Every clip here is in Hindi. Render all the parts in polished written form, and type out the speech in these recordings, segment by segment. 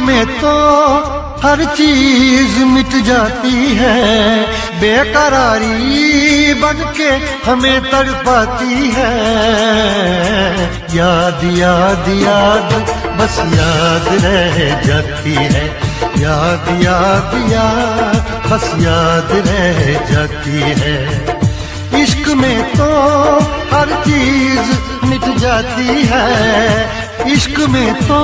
में तो हर चीज मिट जाती है, बेकरारी बनके हमें तड़पाती है। याद याद याद बस याद रह जाती है, याद याद याद बस याद रह जाती है। इश्क में तो हर चीज मिट जाती है, इश्क में तो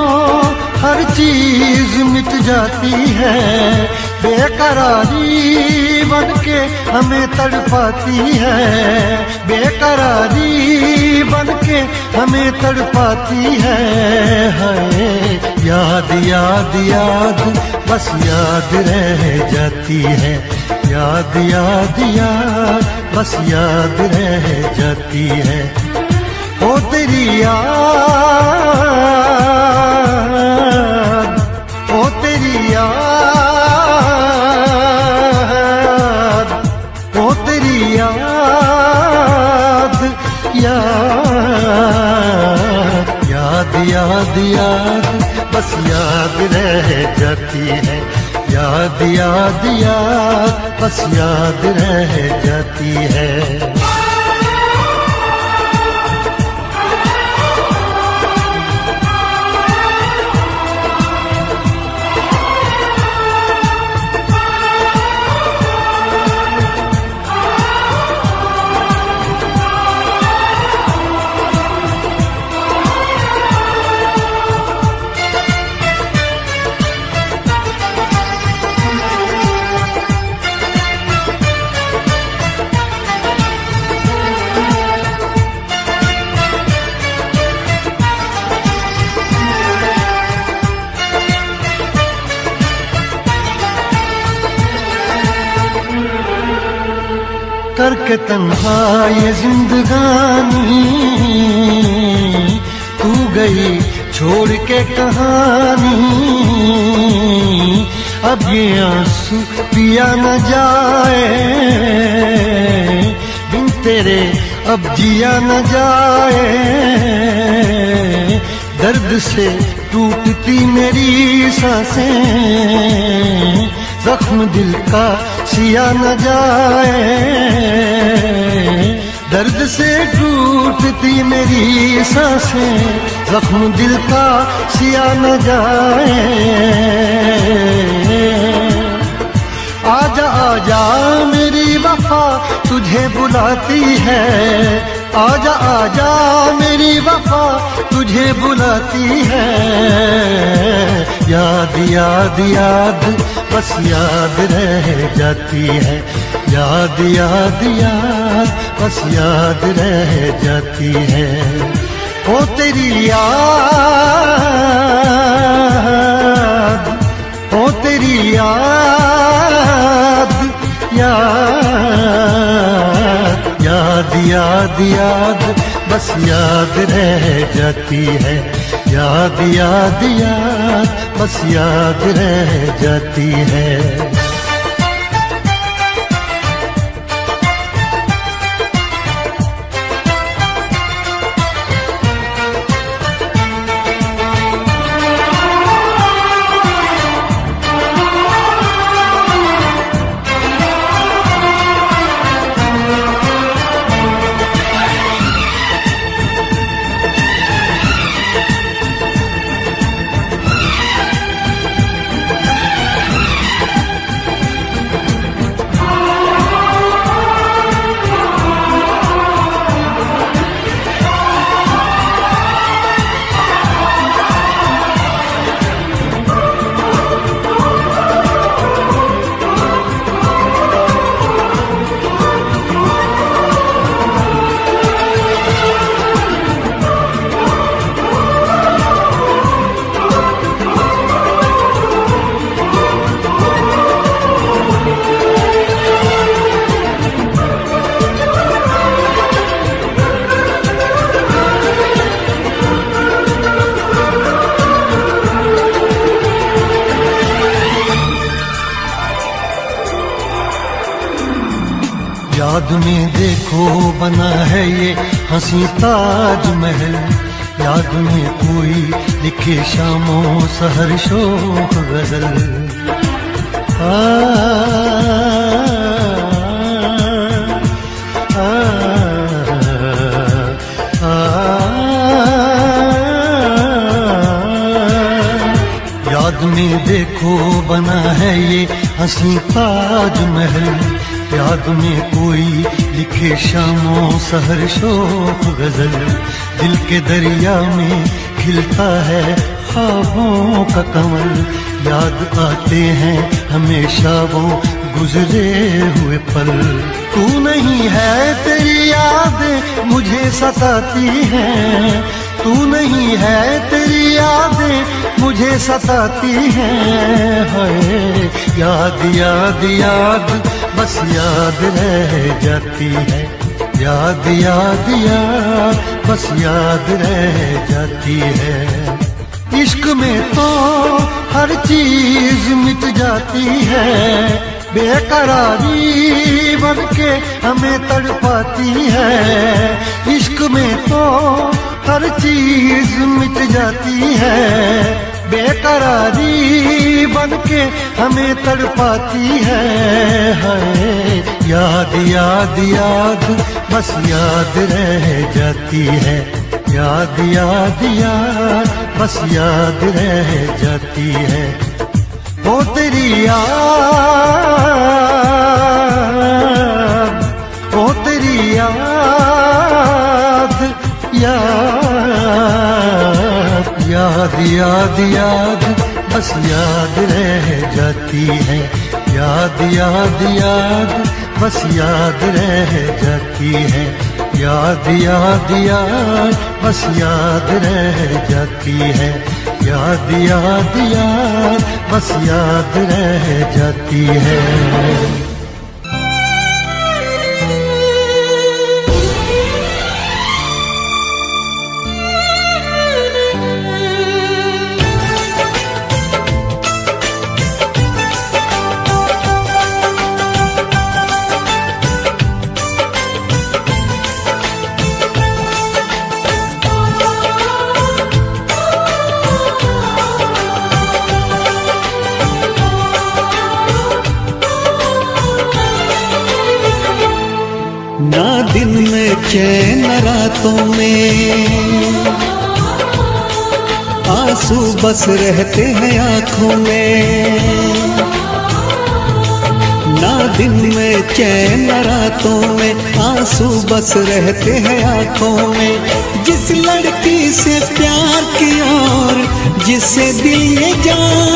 हर चीज मिट जाती है, बेकरारी बनके हमें तड़पाती है, बेकरारी बनके हमें तड़पाती है। हाय याद याद याद बस याद रह जाती है, याद याद याद बस याद रह जाती है। ओ तेरी याद, ओ तेरी याद, ओ तेरी याद, याद याद याद याद बस याद रह जाती है, याद याद याद बस याद रह जाती है। करके तन्हा ये जिंदगानी तू गई छोड़ के कहानी, अब ये आंसू पिया न जाए, बिन तेरे अब जिया न जाए। दर्द से टूटती मेरी सांसें, जख्म दिल का सिया न जाए, दर्द से टूटती मेरी सांसें, जख्म दिल का सिया न जाए। आजा आजा मेरी वफा तुझे बुलाती है, आजा आजा मेरी वफा तुझे बुलाती है। याद याद याद बस याद रह जाती है, याद याद याद बस याद रह जाती है। ओ तेरी याद, ओ तेरी याद, याद याद याद याद बस याद रह जाती है, याद याद याद बस याद रह जाती है। याद में देखो बना है ये हंसी ताजमहल, याद में कोई लिखे शामों सहर शोक गजल। आ, आ, आ, याद में देखो बना है ये हंसी ताजमहल। याद में कोई लिखे शामों सहर शोक गजल। दिल के दरिया में खिलता है ख्वाबों का कमल। याद आते हैं हमेशा वो गुजरे हुए पल। तू नहीं है तेरी याद मुझे सताती है। तू नहीं है तेरी यादें मुझे सताती हैं। हाय याद याद याद बस याद रह जाती है। याद याद याद बस याद रह जाती है। इश्क में तो हर चीज मिट जाती है। बेकरारी बन के हमें तड़पाती है। इश्क में तो हर चीज मिट जाती है। बेकरारी बन के हमें तड़पाती है। हाय याद याद याद बस याद रह जाती है। याद याद याद बस याद रह जाती है। वो तेरी याद, वो तेरी याद, याद याद याद बस याद रह जाती है। याद याद याद बस याद रह जाती है। याद याद याद बस याद रह जाती है। याद याद याद बस याद रह जाती है। ना दिन में चैन रातों में आंसू बस रहते हैं आँखों में। ना दिन में चैन रातों में आंसू बस रहते हैं आँखों में। जिस लड़की से प्यार किया और जिसे दिल ने जान